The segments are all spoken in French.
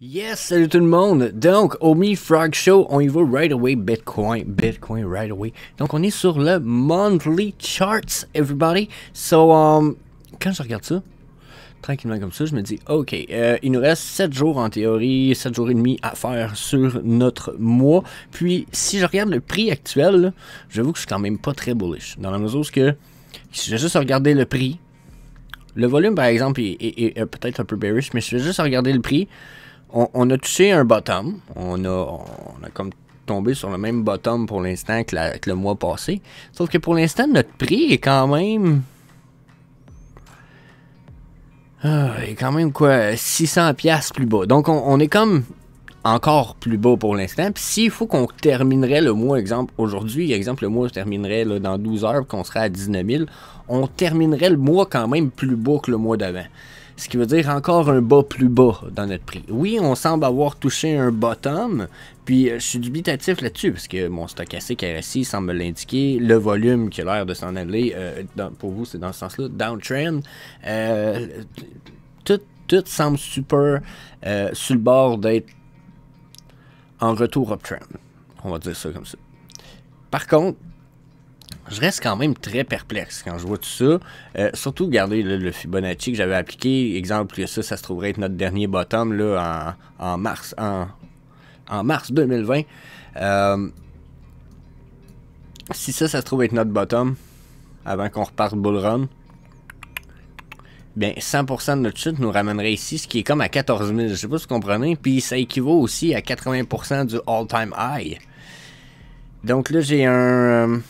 Yes, salut tout le monde. Donc, au Me Frog Show, on y va right away, Bitcoin right away. Donc, on est sur le monthly charts, everybody. So, quand je regarde ça, tranquillement comme ça, je me dis, ok, il nous reste 7 jours en théorie, 7 jours et demi à faire sur notre mois. Puis, si je regarde le prix actuel, j'avoue que je suis quand même pas très bullish. Dans la mesure où si je vais juste regarder le prix, le volume par exemple est peut-être un peu bearish, mais si je vais juste regarder le prix, on a touché un bottom. On a comme tombé sur le même bottom pour l'instant que le mois passé. Sauf que pour l'instant, notre prix est quand même... est quand même quoi, 600$ plus bas. Donc on est comme encore plus bas pour l'instant. Puis s'il faut qu'on terminerait le mois, exemple aujourd'hui, exemple le mois terminerait là, dans 12 heures, qu'on serait à 19 000, on terminerait le mois quand même plus bas que le mois d'avant. Ce qui veut dire encore un bas plus bas dans notre prix. Oui, on semble avoir touché un bottom, puis je suis dubitatif là-dessus, parce que mon stochastique RSI semble l'indiquer, le volume qui a l'air de s'en aller, pour vous c'est dans ce sens-là, downtrend, tout semble super sur le bord d'être en retour uptrend. On va dire ça comme ça. Par contre, je reste quand même très perplexe quand je vois tout ça. Surtout, regardez le Fibonacci que j'avais appliqué. Exemple, ça se trouverait être notre dernier bottom là, en mars 2020. Si ça se trouve être notre bottom, avant qu'on reparte bull run, bien 100% de notre chute nous ramènerait ici, ce qui est comme à 14 000. Je sais pas si vous comprenez. Puis ça équivaut aussi à 80% du all-time high. Donc là, j'ai un...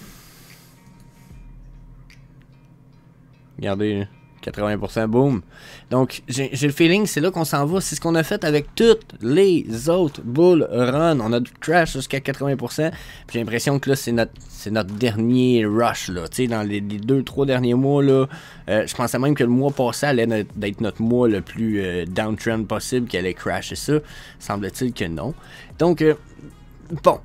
Regardez, 80%, boom. Donc, j'ai le feeling c'est là qu'on s'en va. C'est ce qu'on a fait avec toutes les autres bull run. On a crash jusqu'à 80%. J'ai l'impression que là, c'est notre dernier rush. Là. Dans les 2-3 derniers mois, là, je pensais même que le mois passé allait être notre mois le plus downtrend possible, qu'il allait crasher ça. Semble-t-il que non. Donc, bon,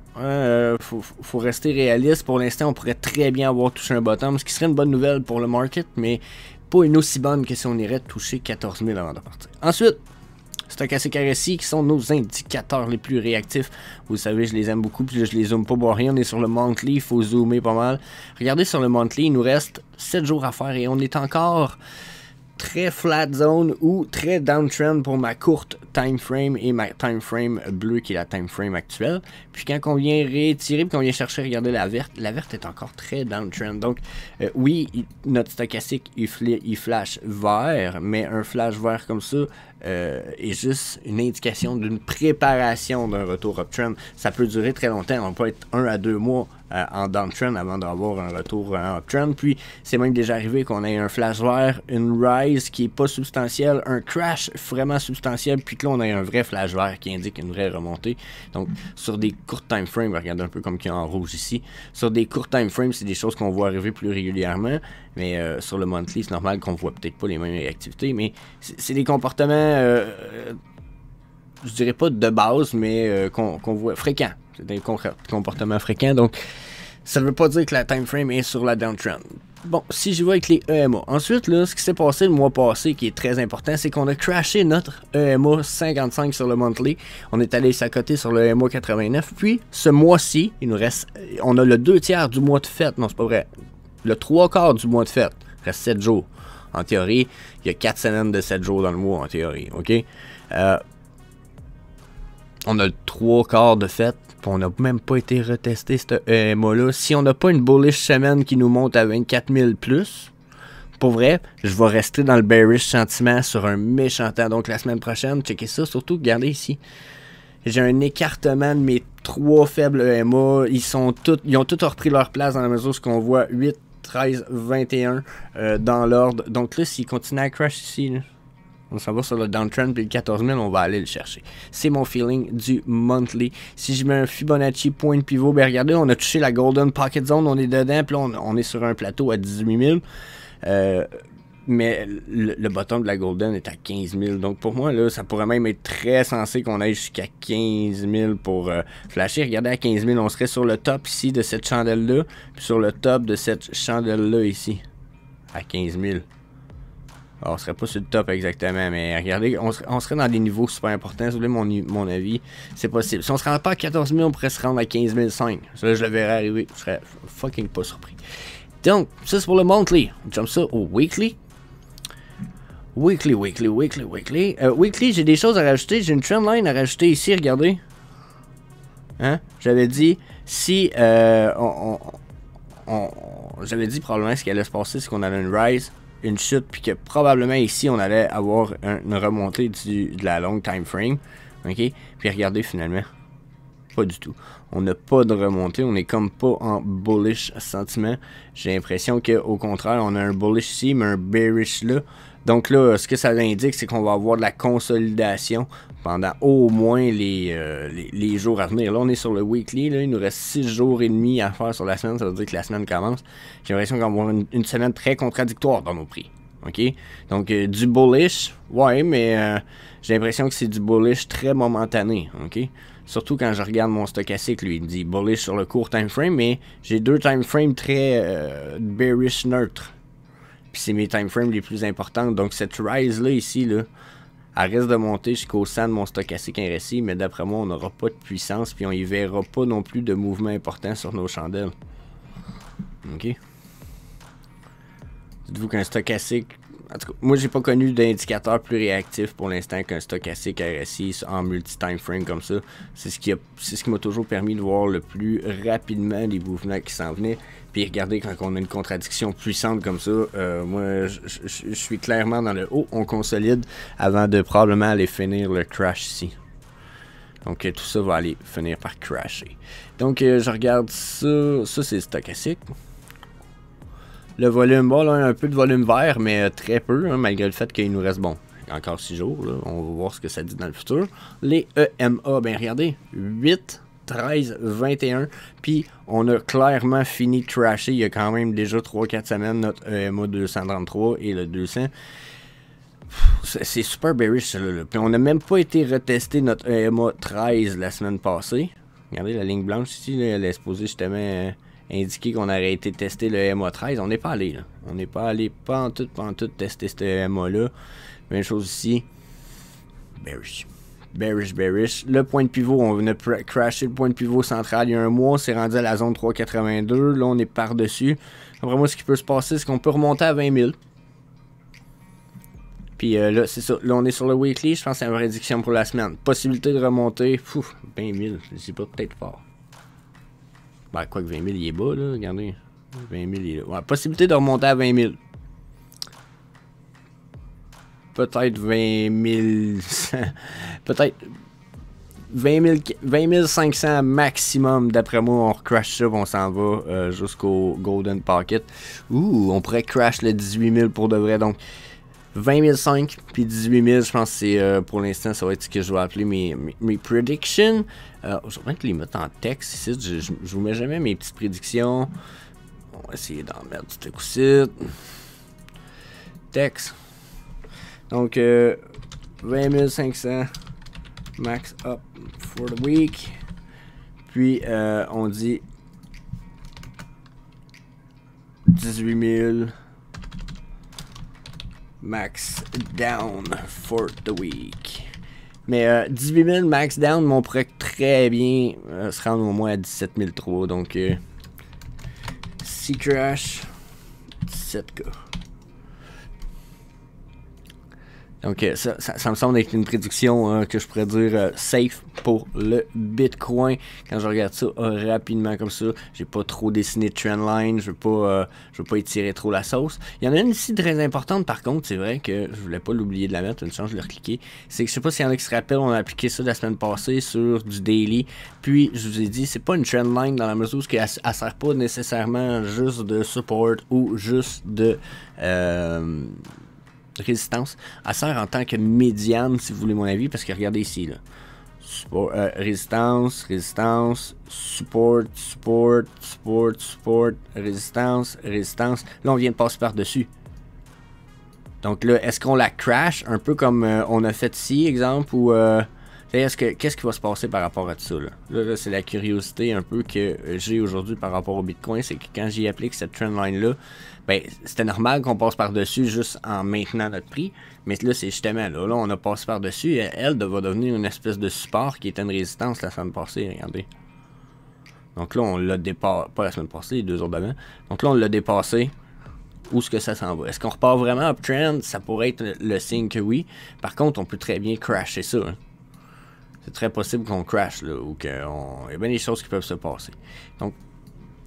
faut rester réaliste. Pour l'instant, on pourrait très bien avoir touché un bottom, ce qui serait une bonne nouvelle pour le market, mais pas une aussi bonne que si on irait toucher 14 000 avant de partir. Ensuite, stochastique RSI, qui sont nos indicateurs les plus réactifs. Vous savez, je les aime beaucoup, puis là, je les zoome pas pour rien. On est sur le monthly, il faut zoomer pas mal. Regardez sur le monthly, il nous reste 7 jours à faire et on est encore très flat zone ou très downtrend pour ma courte time frame et ma time frame bleue qui est la time frame actuelle. Puis quand on vient rétirer et qu'on vient chercher, regardez la verte est encore très downtrend. Donc oui, notre stochastique il flash vert, mais un flash vert comme ça est juste une indication d'une préparation d'un retour uptrend. Ça peut durer très longtemps, on peut être 1 à 2 mois en downtrend avant d'avoir un retour en uptrend. Puis c'est même déjà arrivé qu'on ait un flash vert, une rise qui est pas substantielle, un crash vraiment substantiel, puis que là on a un vrai flash vert qui indique une vraie remontée. Donc sur des courtes time frames, regardez un peu comme qu'il y a en rouge ici, sur des courtes time frames c'est des choses qu'on voit arriver plus régulièrement, mais sur le monthly c'est normal qu'on voit peut-être pas les mêmes réactivités, mais c'est des comportements je dirais pas de base, mais qu'on voit fréquents. C'est des comportements fréquents, donc ça ne veut pas dire que la time frame est sur la downtrend. Bon, si je vais avec les EMA. Ensuite, là, ce qui s'est passé le mois passé, qui est très important, c'est qu'on a crashé notre EMA 55 sur le monthly. On est allé s'accoter sur le EMA 89. Puis, ce mois-ci, il nous reste... On a le 2/3 du mois de fête. Non, c'est pas vrai. Le 3/4 du mois de fête. Il reste 7 jours. En théorie, il y a 4 semaines de 7 jours dans le mois, en théorie. OK? On a le 3/4 de fête, puis on n'a même pas été retesté ce EMA-là. Si on n'a pas une bullish semaine qui nous monte à 24 000 plus, pour vrai, je vais rester dans le bearish sentiment sur un méchant temps. Donc la semaine prochaine, checkez ça, surtout regardez ici. J'ai un écartement de mes 3 faibles EMA. Ils ont tous repris leur place dans la mesure où on voit 8, 13, 21 dans l'ordre. Donc là, s'ils continuent à crash ici, là, on s'en va sur le downtrend, puis le 14 000, on va aller le chercher. C'est mon feeling du monthly. Si je mets un Fibonacci point de pivot, ben regardez, on a touché la Golden Pocket Zone, on est dedans, puis là, on est sur un plateau à 18 000. Mais le bottom de la Golden est à 15 000. Donc pour moi, là, ça pourrait même être très sensé qu'on aille jusqu'à 15 000 pour flasher. Regardez, à 15 000, on serait sur le top ici de cette chandelle-là, puis sur le top de cette chandelle-là ici, à 15 000. Alors, on serait pas sur le top exactement, mais regardez, on serait dans des niveaux super importants. Si vous voulez mon avis, c'est possible. Si on se rend pas à 14 000, on pourrait se rendre à 15 500. Ça, je le verrais arriver. Je serais fucking pas surpris. Donc, ça c'est pour le monthly. On jump ça au weekly. Weekly. Weekly, j'ai des choses à rajouter. J'ai une trendline à rajouter ici, regardez. Hein? J'avais dit, si j'avais dit probablement ce qui allait se passer, c'est qu'on avait une rise, une chute, puis que probablement ici, on allait avoir une remontée de la longue time frame. OK? Puis regardez finalement. Pas du tout. On n'a pas de remontée. On est comme pas en bullish sentiment. J'ai l'impression qu'au contraire, on a un bullish ici, mais un bearish là. Donc là, ce que ça indique, c'est qu'on va avoir de la consolidation pendant au moins les jours à venir. Là, on est sur le weekly. Là, il nous reste 6 jours et demi à faire sur la semaine. Ça veut dire que la semaine commence. J'ai l'impression qu'on va avoir une semaine très contradictoire dans nos prix. OK? Donc, du bullish, ouais, mais j'ai l'impression que c'est du bullish très momentané. OK? Surtout quand je regarde mon stochastique, lui, il me dit bullish sur le court time frame, mais j'ai 2 time frames très bearish neutres. Puis c'est mes time frames les plus importantes. Donc cette rise là ici, là, elle risque de monter jusqu'au sein de mon stochastique RSI, mais d'après moi, on n'aura pas de puissance, puis on y verra pas non plus de mouvement important sur nos chandelles. OK? Dites-vous qu'un stochastique... En tout cas, moi, j'ai pas connu d'indicateur plus réactif pour l'instant qu'un stochastique RSI en multi-time frame comme ça. C'est ce qui m'a toujours permis de voir le plus rapidement les mouvements qui s'en venaient. Puis regardez, quand on a une contradiction puissante comme ça, moi, je suis clairement dans le haut. On consolide avant de probablement aller finir le crash ici. Donc, tout ça va aller finir par crasher. Donc, je regarde ça. Ça, c'est stochastique. Le volume, bon, là, un peu de volume vert, mais très peu, hein, malgré le fait qu'il nous reste, bon, encore 6 jours, là, on va voir ce que ça dit dans le futur. Les EMA, ben regardez, 8, 13, 21, puis on a clairement fini de crasher, il y a quand même déjà 3-4 semaines, notre EMA 233 et le 200. C'est super bearish, celui-là. Puis on n'a même pas été retester notre EMA 13 la semaine passée. Regardez la ligne blanche ici, là, elle est supposée justement... indiquer qu'on aurait été tester le EMA 13. On n'est pas allé là. On n'est pas allé pas en tout tester ce EMA là. Même chose ici. Bearish. Le point de pivot, on a crashé le point de pivot central il y a un mois. C'est rendu à la zone 382. Là, on est par-dessus. Après moi, ce qui peut se passer, c'est qu'on peut remonter à 20 000. Puis là, c'est ça. Là, on est sur le weekly. Je pense que c'est une prédiction pour la semaine. Possibilité de remonter. 20 000. C'est pas peut-être fort. Ben, quoi que 20 000, il est bas, là. Regardez. 20 000, il est là. Ouais, possibilité de remonter à 20 000. Peut-être 20 000... Peut-être 20 500 maximum. D'après moi, on recrash ça, on s'en va jusqu'au Golden Pocket. Ouh, on pourrait crash le 18 000 pour de vrai. Donc, 20 500 puis 18 000, je pense que c'est pour l'instant, ça va être ce que je vais appeler mes predictions. Je vais les mettre en texte ici. Je vous mets jamais mes petites prédictions. On va essayer d'en mettre du coup-ci. Texte. Donc, 20 500 max up for the week. Puis, on dit 18 000 max down for the week. Mais 18 000 max down, mais on pourrait très bien se rendre au moins à 17 003. Donc, si crash, 17K. Donc, ça me semble être une prédiction que je pourrais dire safe pour le Bitcoin. Quand je regarde ça rapidement comme ça, j'ai pas trop dessiné de trendline, je veux pas étirer trop la sauce. Il y en a une ici très importante par contre, c'est vrai que je voulais pas l'oublier de la mettre, une chance de le recliquer. C'est que je sais pas s'il y en a qui se rappellent, on a appliqué ça la semaine passée sur du daily. Puis, je vous ai dit, c'est pas une trendline dans la mesure où elle sert pas nécessairement juste de support ou juste de... résistance, elle sert en tant que médiane si vous voulez mon avis, parce que regardez ici là. Support, résistance, support, résistance. Là on vient de passer par dessus. Donc là, est-ce qu'on la crash un peu comme on a fait ici, exemple, ou Qu'est-ce qui va se passer par rapport à tout ça, là? Là, c'est la curiosité un peu que j'ai aujourd'hui par rapport au Bitcoin, c'est que quand j'y applique cette trendline-là, ben, c'était normal qu'on passe par-dessus juste en maintenant notre prix, mais là, c'est justement, là, on a passé par-dessus, et elle va devenir une espèce de support qui était une résistance la semaine passée, regardez. Donc là, on l'a dépassé, pas la semaine passée, les 2 jours d'avant, donc là, on l'a dépassé. Où est-ce que ça s'en va? Est-ce qu'on repart vraiment uptrend? Ça pourrait être le signe que oui. Par contre, on peut très bien crasher ça, hein. C'est très possible qu'on crash, là, ou qu'il y a bien des choses qui peuvent se passer. Donc,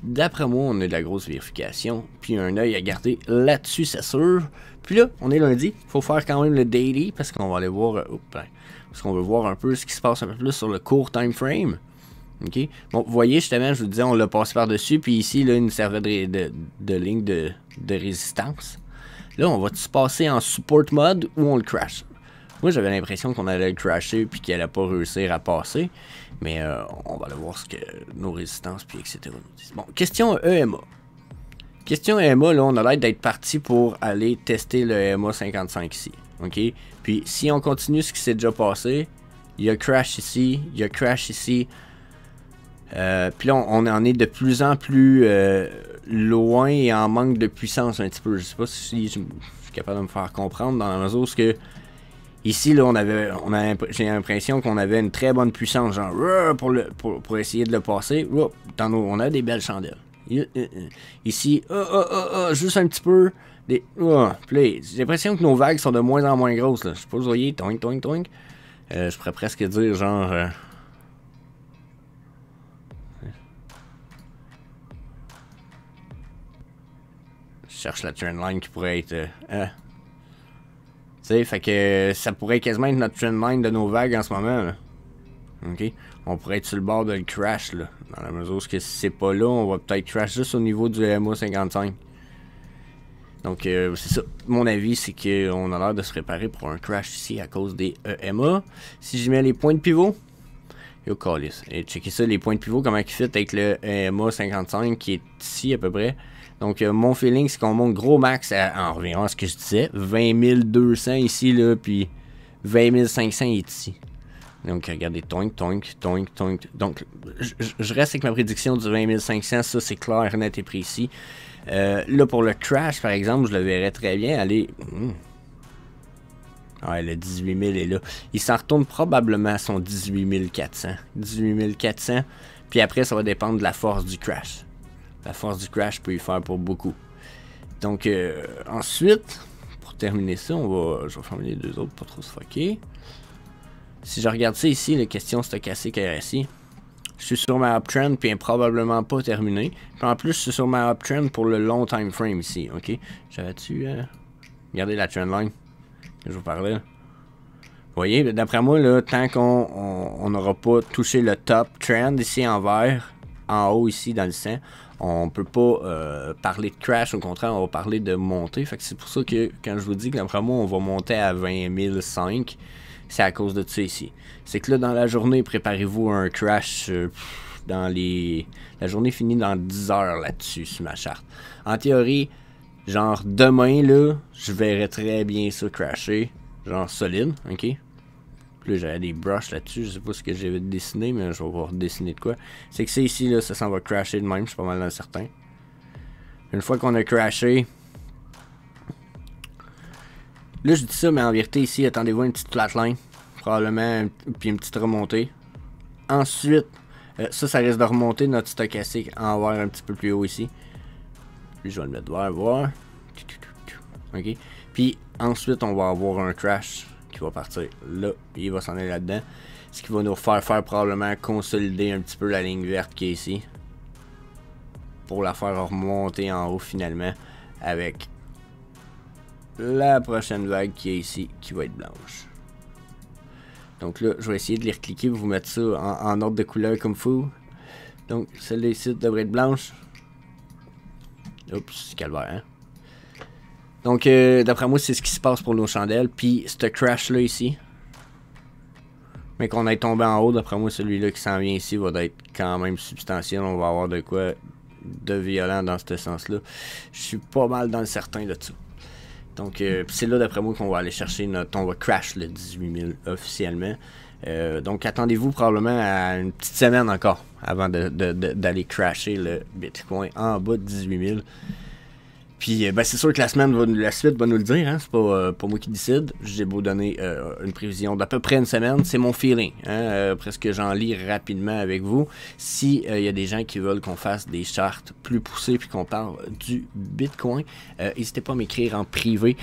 d'après moi, on a de la grosse vérification, puis un œil à garder là-dessus, c'est sûr. Puis là, on est lundi, il faut faire quand même le daily, parce qu'on va aller voir, parce qu'on veut voir un peu ce qui se passe un peu plus sur le court time frame. OK? Bon, vous voyez, justement, je vous disais, on l'a passé par-dessus, puis ici, là, il nous servait de ligne de résistance. Là, on va-tu se passer en support mode ou on le crash? Moi, j'avais l'impression qu'on allait le crasher puis qu'il allait pas réussir à passer. Mais on va aller voir ce que nos résistances puis etc. nous disent. Bon, question EMA. Question EMA, là, on a l'air d'être parti pour aller tester le EMA 55 ici. OK? Puis, si on continue ce qui s'est déjà passé, il y a crash ici, il y a crash ici. Puis là, on en est de plus en plus loin et en manque de puissance un petit peu. Je sais pas si je suis capable de me faire comprendre dans la mesure où que ici, là, j'ai l'impression qu'on avait une très bonne puissance, genre, pour essayer de le passer. On a des belles chandelles. Ici, juste un petit peu. Puis j'ai l'impression que nos vagues sont de moins en moins grosses, là. Je sais pas, vous voyez, toink, toink, toink. Je pourrais presque dire, genre... je cherche la trendline qui pourrait être... Tu sais, fait que ça pourrait quasiment être notre trendline de nos vagues en ce moment, là. OK? On pourrait être sur le bord de le crash, là. Dans la mesure où si c'est pas là, on va peut-être crash juste au niveau du EMA 55. Donc, c'est ça. Mon avis, c'est qu'on a l'air de se préparer pour un crash ici à cause des EMA. Si je mets les points de pivot, yo, calice. Et checker ça, les points de pivot, comment ils fit avec le EMA 55 qui est ici à peu près. Donc, mon feeling, c'est qu'on monte gros max en revenant à ce que je disais. 20 200 ici, là, puis 20 500 est ici. Donc, regardez, toink, toink, toink, toink. Donc, je reste avec ma prédiction du 20 500. Ça, c'est clair, net et précis. Là, pour le crash, par exemple, je le verrais très bien aller... Ouais, le 18 000 est là. Il s'en retourne probablement à son 18 400. 18 400. Puis après, ça va dépendre de la force du crash. La force du crash peut y faire pour beaucoup. Donc, ensuite, pour terminer ça, je vais fermer les 2 autres, pas trop se fucker. Si je regarde ça ici, la question stochastique RSI, je suis sur ma uptrend puis probablement pas terminé. Puis en plus, je suis sur ma uptrend pour le long time frame ici, ok? J'avais-tu... regardez la trendline que je vous parlais. Vous voyez, d'après moi, là, tant qu'on n'aura pas touché le top trend ici en vert, en haut ici dans le sang, on peut pas parler de crash, au contraire, on va parler de montée. Fait que c'est pour ça que quand je vous dis que d'après moi, on va monter à 20 005, c'est à cause de ça ici. C'est que là, dans la journée, préparez-vous à un crash la journée finit dans 10 heures là-dessus, sur ma charte. En théorie, genre demain, là, je verrais très bien ça crasher. Genre solide, ok? Puis là, j'avais des brushes là-dessus. Je sais pas ce que j'avais dessiné, mais je vais voir dessiner de quoi. C'est que c'est ici, là, ça s'en va crasher de même. Je suis pas mal certain. Une fois qu'on a crashé... Là, je dis ça, mais en vérité, ici, attendez-vous une petite flatline. Probablement, puis une petite remontée. Ensuite, ça risque de remonter notre stochastique en vert un petit peu plus haut ici. Puis je vais le mettre vert, voir. Ok. Puis ensuite, on va avoir un crash qui va partir là. Puis il va s'en aller là-dedans. Ce qui va nous faire probablement consolider un petit peu la ligne verte qui est ici. Pour la faire remonter en haut finalement. Avec la prochaine vague qui est ici, qui va être blanche. Donc là, je vais essayer de les recliquer, vous mettre ça en ordre de couleur comme fou. Donc, celle-là ici devrait être blanche. Oups, calvaire, hein. Donc, d'après moi, c'est ce qui se passe pour nos chandelles. Puis, ce crash-là ici. Mais qu'on ait tombé en haut, d'après moi, celui-là qui s'en vient ici va être quand même substantiel. On va avoir de quoi de violent dans ce sens-là. Je suis pas mal dans le certain de ça. Donc, c'est là, d'après moi, qu'on va aller chercher on va crash le 18 000 officiellement. Donc attendez-vous probablement à une petite semaine encore avant d'aller crasher le Bitcoin en bas de 18 000. Puis ben, c'est sûr que la suite va nous le dire, hein? C'est pas moi qui décide. J'ai beau donner une prévision d'à peu près une semaine, c'est mon feeling. Hein? Presque j'en lis rapidement avec vous. Si y a des gens qui veulent qu'on fasse des charts plus poussées puis qu'on parle du Bitcoin, n'hésitez pas à m'écrire en privé.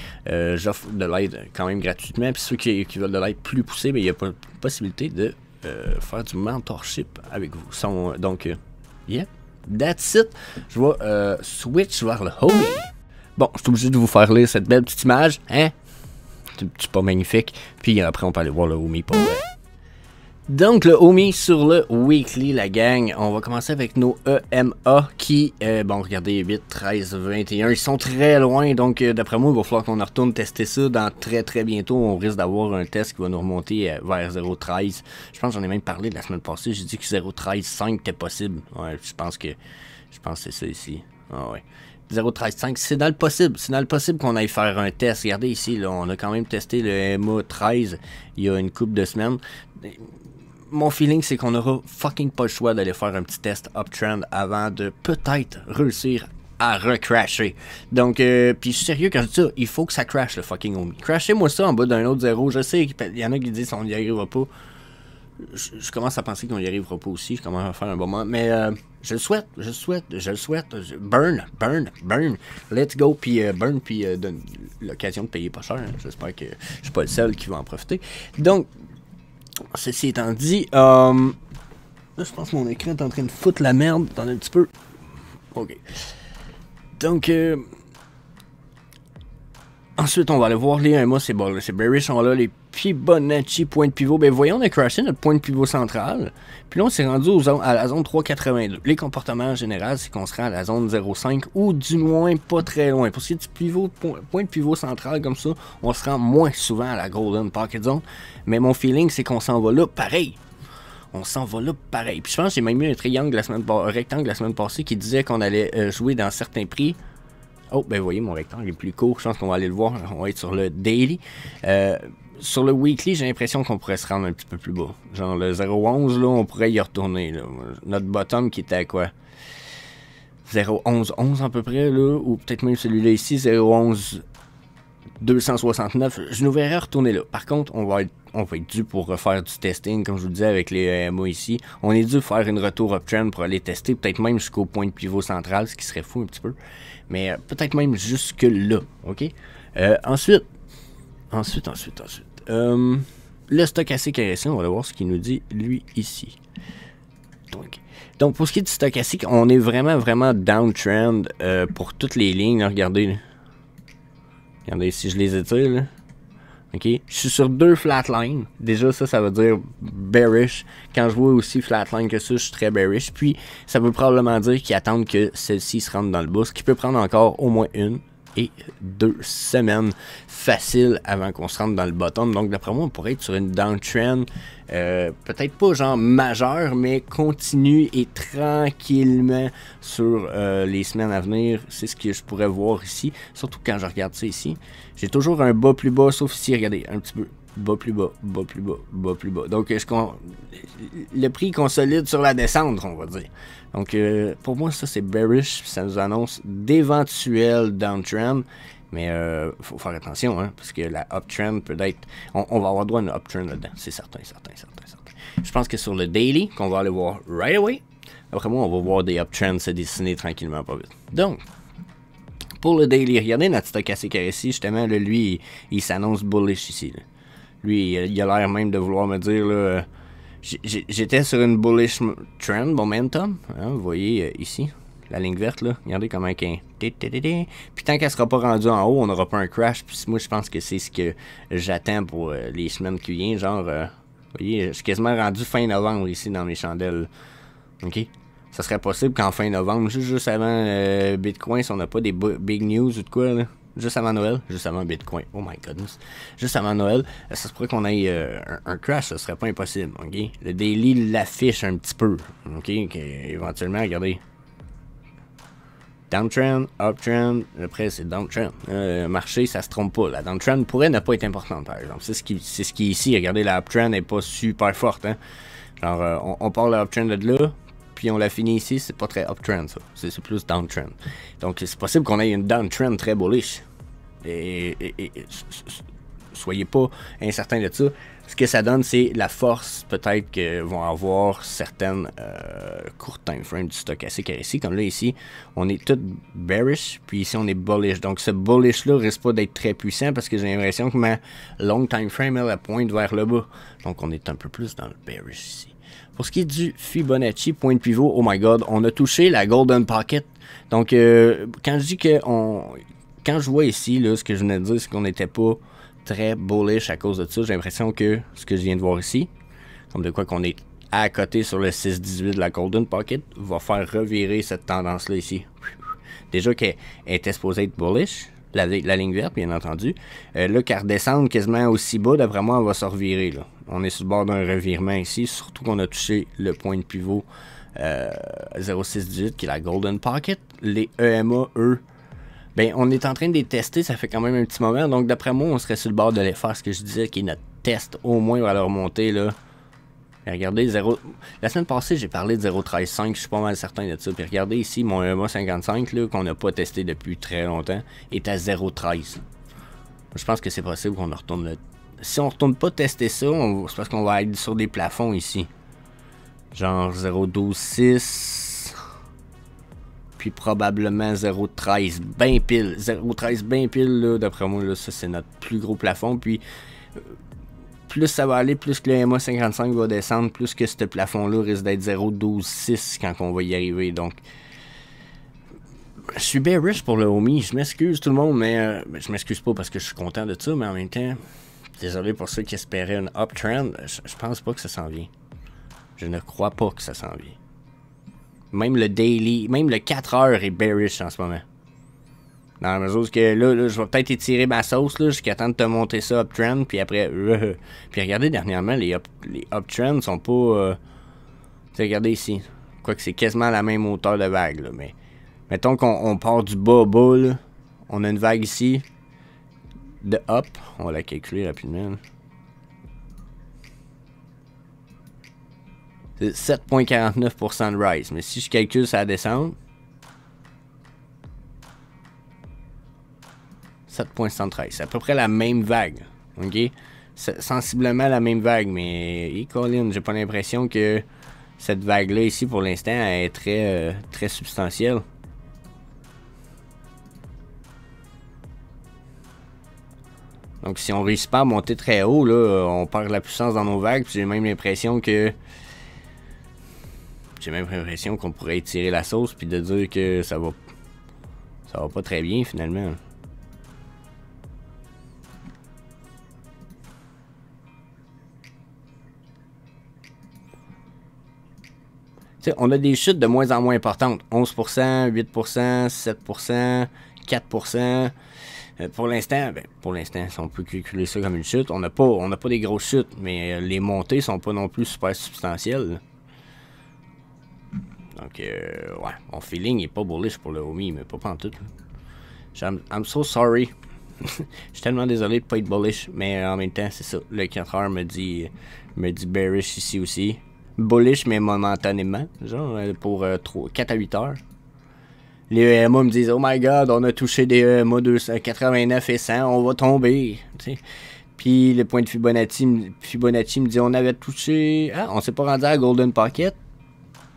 J'offre de l'aide quand même gratuitement. Puis ceux qui veulent de l'aide plus poussée, ben, il y a possibilité de faire du mentorship avec vous. Donc, yeah. That's it. Je vais switch vers le homie. Bon, je suis obligé de vous faire lire cette belle petite image. Hein? C'est pas magnifique. Puis après, on peut aller voir le homie pour vrai. Donc, le homie sur le weekly, la gang. On va commencer avec nos EMA qui, bon, regardez, 8, 13, 21. Ils sont très loin. Donc, d'après moi, il va falloir qu'on retourne tester ça dans très bientôt. On risque d'avoir un test qui va nous remonter vers 0,13. Je pense que j'en ai même parlé de la semaine passée. J'ai dit que 0,13,5 était possible. Ouais, je pense que c'est ça ici. Ah ouais. 0,13,5, c'est dans le possible. C'est dans le possible qu'on aille faire un test. Regardez ici, là, on a quand même testé le EMA 13 il y a une couple de semaines. Mon feeling, c'est qu'on aura fucking pas le choix d'aller faire un petit test uptrend avant de peut-être réussir à recrasher. Donc, puis je suis sérieux quand je dis ça, il faut que ça crash le fucking homie. Crashez-moi ça en bas d'un autre zéro. Je sais qu'il y en a qui disent qu'on n'y arrivera pas. Je commence à penser qu'on n'y arrivera pas aussi. Je commence à faire un bon moment. Mais je le souhaite. Burn. Let's go. Puis burn. Puis donne l'occasion de payer pas cher. Hein. J'espère que je suis pas le seul qui va en profiter. Donc, ceci étant dit, là, je pense que mon écran est en train de foutre la merde. Attendez un petit peu. OK. Donc, ensuite, on va aller voir les EMA. C'est bearish. On a là les Fibonacci point de pivot. Ben, voyons, on a crashé notre point de pivot central. Puis là, on s'est rendu à la zone 3,82. Les comportements en général, c'est qu'on se rend à la zone 0,5 ou du moins pas très loin. Pour ce qui est du point de pivot central comme ça, on se rend moins souvent à la Golden Pocket Zone. Mais mon feeling, c'est qu'on s'en va là pareil. On s'en va là pareil. Puis je pense que j'ai même mis un rectangle la semaine passée qui disait qu'on allait jouer dans certains prix. Oh, ben vous voyez, mon rectangle est plus court. Je pense qu'on va aller le voir. On va être sur le daily. Sur le weekly, j'ai l'impression qu'on pourrait se rendre un petit peu plus bas. Genre le 0,11, là, on pourrait y retourner. Là. Notre bottom qui était à quoi? 0,11 à peu près, là. Ou peut-être même celui-là ici, 0,11 269. Je nous verrai retourner là. Par contre, on va être dû pour refaire du testing, comme je vous le disais avec les EMA ici. On est dû faire une retour uptrend pour aller tester, peut-être même jusqu'au point de pivot central, ce qui serait fou un petit peu. Mais peut-être même jusque là, ok? Ensuite, le stochastique RSI, on va aller voir ce qu'il nous dit, lui, ici. Donc pour ce qui est du stochastique, on est vraiment downtrend pour toutes les lignes. Là, regardez si je les étire, là. Ok, je suis sur 2 flatlines. Déjà, ça veut dire bearish. Quand je vois aussi flatline que ça, je suis très bearish. Puis, ça veut probablement dire qu'ils attendent que celle-ci se rentre dans le bas, ce qui peut prendre encore au moins 1 et 2 semaines faciles avant qu'on se rentre dans le bottom. Donc, d'après moi, on pourrait être sur une downtrend, peut-être pas genre majeure, mais continue et tranquillement sur les semaines à venir. C'est ce que je pourrais voir ici, surtout quand je regarde ça ici. J'ai toujours un bas plus bas, sauf ici, regardez, un petit peu. Bas plus bas, bas plus bas, bas plus bas. Donc, le prix consolide sur la descente, on va dire. Donc, pour moi, ça, c'est bearish. Ça nous annonce d'éventuels downtrend. Mais faut faire attention, hein, parce que la uptrend peut être... On va avoir droit à une uptrend là-dedans. C'est certain. Je pense que sur le daily, qu'on va aller voir right away, après moi, on va voir des uptrends se dessiner tranquillement, pas vite. Donc, pour le daily, regardez notre stochastique RSI, justement, là, lui, il s'annonce bullish ici. Là. Lui, il a l'air même de vouloir me dire, là, j'étais sur une bullish trend, momentum, hein, vous voyez ici, la ligne verte, là, regardez comment qu'un... Puis tant qu'elle sera pas rendue en haut, on n'aura pas un crash, puis moi, je pense que c'est ce que j'attends pour les semaines qui viennent, genre, vous voyez, je suis quasiment rendu fin novembre ici dans mes chandelles, ok? Ça serait possible qu'en fin novembre, juste avant Bitcoin, si on n'a pas des big news ou de quoi, là, juste avant Noël, juste avant Bitcoin, oh my goodness, juste avant Noël, ça se pourrait qu'on ait un crash, ça serait pas impossible, ok? Le daily l'affiche un petit peu, ok? Éventuellement, regardez. Downtrend, uptrend, après c'est downtrend. Le marché, ça se trompe pas. La downtrend pourrait ne pas être importante, par exemple. C'est ce qui est ici. Regardez, la uptrend n'est pas super forte. Hein? Genre, on part la uptrend de là, puis on la finit ici, c'est pas très uptrend, ça. C'est plus downtrend. Donc, c'est possible qu'on ait une downtrend très bullish. Et soyez pas incertain de ça. Ce que ça donne, c'est la force peut-être que vont avoir certaines courtes time frames du stochastique ici. Comme là, ici, on est tout bearish, puis ici, on est bullish. Donc, ce bullish-là risque pas d'être très puissant parce que j'ai l'impression que ma long time frame, elle pointe vers le bas. Donc, on est un peu plus dans le bearish ici. Pour ce qui est du Fibonacci, point de pivot, oh my god, on a touché la Golden Pocket. Donc, quand je dis que quand je vois ici, là, ce que je venais de dire, c'est qu'on n'était pas très bullish à cause de ça. J'ai l'impression que ce que je viens de voir ici, comme de quoi qu'on est à côté sur le 6-18 de la Golden Pocket, va faire revirer cette tendance-là ici. Déjà qu'elle était supposée être bullish, la ligne verte, bien entendu. Là, qu'elle redescende quasiment aussi bas, d'après moi, elle va se revirer. Là. On est sur le bord d'un revirement ici, surtout qu'on a touché le point de pivot 0,618 qui est la Golden Pocket. Les EMA, eux, ben, on est en train de les tester, ça fait quand même un petit moment. Donc, d'après moi, on serait sur le bord de les faire ce que je disais, qui est notre test au moins à leur montée, là. Et regardez, 0... La semaine passée, j'ai parlé de 0,135, je suis pas mal certain de ça. Puis regardez ici, mon EMA 55, là, qu'on n'a pas testé depuis très longtemps, est à 0,13. Je pense que c'est possible qu'on retourne le... Si on retourne pas tester ça, c'est parce qu'on va être sur des plafonds ici. Genre 0,126... Puis probablement 0,13 bien pile. 0,13 bien pile, là, d'après moi, là, ça c'est notre plus gros plafond. Puis plus ça va aller, plus que le MA 55 va descendre, plus que ce plafond-là risque d'être 0,126 quand on va y arriver. Donc, je suis bearish pour le homie. Je m'excuse tout le monde, mais je m'excuse pas parce que je suis content de ça, mais en même temps, désolé pour ceux qui espéraient une uptrend. Je pense pas que ça s'en vient. Je ne crois pas que ça s'en vient. Même le daily, même le 4 heures est bearish en ce moment. Dans la mesure que là je vais peut-être étirer ma sauce là, jusqu'à temps de te monter ça uptrend, puis après... Puis regardez, dernièrement, les uptrends sont pas... regardez ici. Quoique c'est quasiment la même hauteur de vague, là, mais... Mettons qu'on part du bas, là. On a une vague ici de up. On va la calculer rapidement, là. C'est 7,49% de rise. Mais si je calcule ça descend, 7,73. C'est à peu près la même vague. Ok? C'est sensiblement la même vague. Mais, Colin, j'ai pas l'impression que cette vague-là ici, pour l'instant, est très, très substantielle. Donc, si on réussit pas à monter très haut, là, on perd la puissance dans nos vagues. Puis j'ai même l'impression que... J'ai même l'impression qu'on pourrait étirer la sauce puis de dire que ça va pas très bien finalement. T'sais, on a des chutes de moins en moins importantes. 11%, 8%, 7%, 4%. Pour l'instant, si on peut calculer ça comme une chute, on n'a pas des grosses chutes, mais les montées sont pas non plus super substantielles. Là. Donc, ouais, mon feeling est pas bullish pour le homie, mais pas en tout. I'm so sorry. Je suis tellement désolé de pas être bullish, mais en même temps, c'est ça. Le 4 heures me dit bearish ici aussi. Bullish, mais momentanément, genre pour 4 à 8 heures. Les EMA me disent, oh my god, on a touché des EMA 89 et 100, on va tomber. T'sais. Puis le point de Fibonacci me dit, on avait touché, on s'est pas rendu à la Golden Pocket.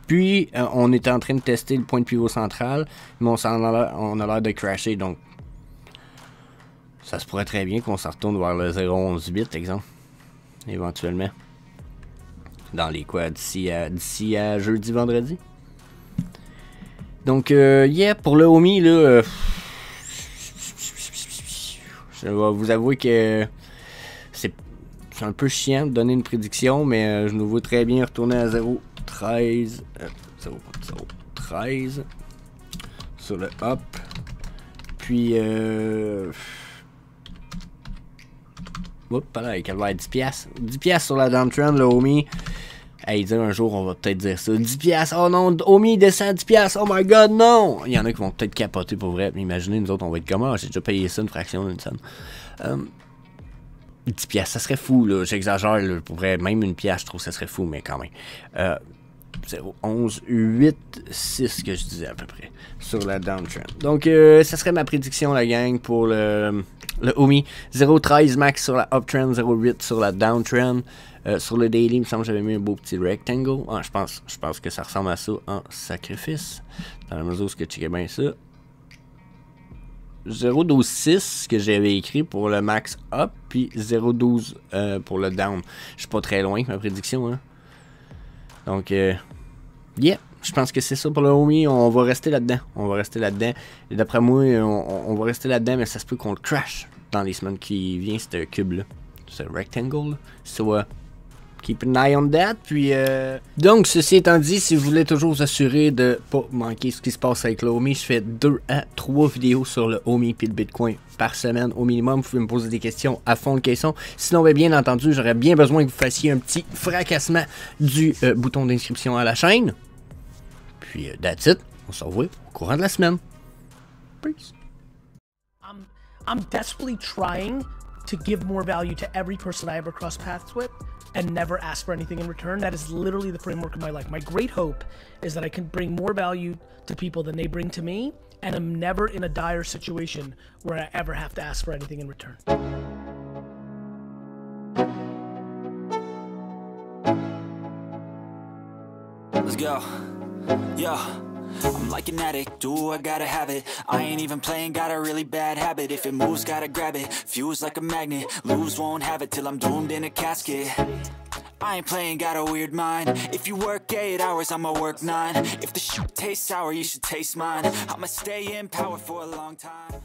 Puis, on est en train de tester le point de pivot central, mais on a l'air de crasher, donc ça se pourrait très bien qu'on s'en retourne vers le 0,11,8, exemple, éventuellement. Dans les quoi, d'ici à jeudi, vendredi. Donc, yeah, pour le homie, là, je vais vous avouer que c'est un peu chiant de donner une prédiction, mais je nous vois très bien retourner à 0,13 sur le up. Puis, oups, là, qu'elle va être 10$. 10$ sur la downtrend, le homie. Hey, dire un jour, on va peut-être dire ça. 10$, oh non, Omi descend 10$, oh my god, non! Il y en a qui vont peut-être capoter pour vrai. Mais imaginez, nous autres, on va être comme, ah, j'ai déjà payé ça, une fraction d'une scène. 10$, ça serait fou, là. J'exagère, là. Pour vrai, même une pièce, je trouve que ça serait fou, mais quand même. 0, 11, 8, 6 que je disais à peu près sur la downtrend. Donc, ça serait ma prédiction, la gang, pour le Omi. 0,13 max sur la uptrend, 0,8 sur la downtrend. Sur le daily, il me semble que j'avais mis un beau petit rectangle. Ah, je pense que ça ressemble à ça en sacrifice. Dans la mesure où je checkais bien ça. 0,12,6 que j'avais écrit pour le max up, puis 0,12 pour le down. Je suis pas très loin avec ma prédiction. Hein. Donc, yeah, je pense que c'est ça pour le Omi. On va rester là-dedans. Et d'après moi, on va rester là-dedans, mais ça se peut qu'on le crash dans les semaines qui viennent, ce cube-là. Ce rectangle. Soit. Keep an eye on that. Puis, donc, ceci étant dit, si vous voulez toujours vous assurer de pas manquer ce qui se passe avec le Omi, je fais 2 à 3 vidéos sur le Omi et le Bitcoin par semaine au minimum. Vous pouvez me poser des questions à fond de caisson. Sinon, bien entendu, j'aurais bien besoin que vous fassiez un petit fracassement du bouton d'inscription à la chaîne. Puis, that's it. On se revoit au courant de la semaine. Peace. I'm desperately trying to give more value to every person I ever cross paths with and never ask for anything in return. That is literally the framework of my life. My great hope is that I can bring more value to people than they bring to me, and I'm never in a dire situation where I ever have to ask for anything in return. Let's go. Yeah. I'm like an addict, do I gotta have it. I ain't even playing, got a really bad habit. If it moves, gotta grab it, fuse like a magnet. Lose, won't have it till I'm doomed in a casket. I ain't playing, got a weird mind. If you work 8 hours, I'ma work 9. If the shoot tastes sour, you should taste mine. I'ma stay in power for a long time.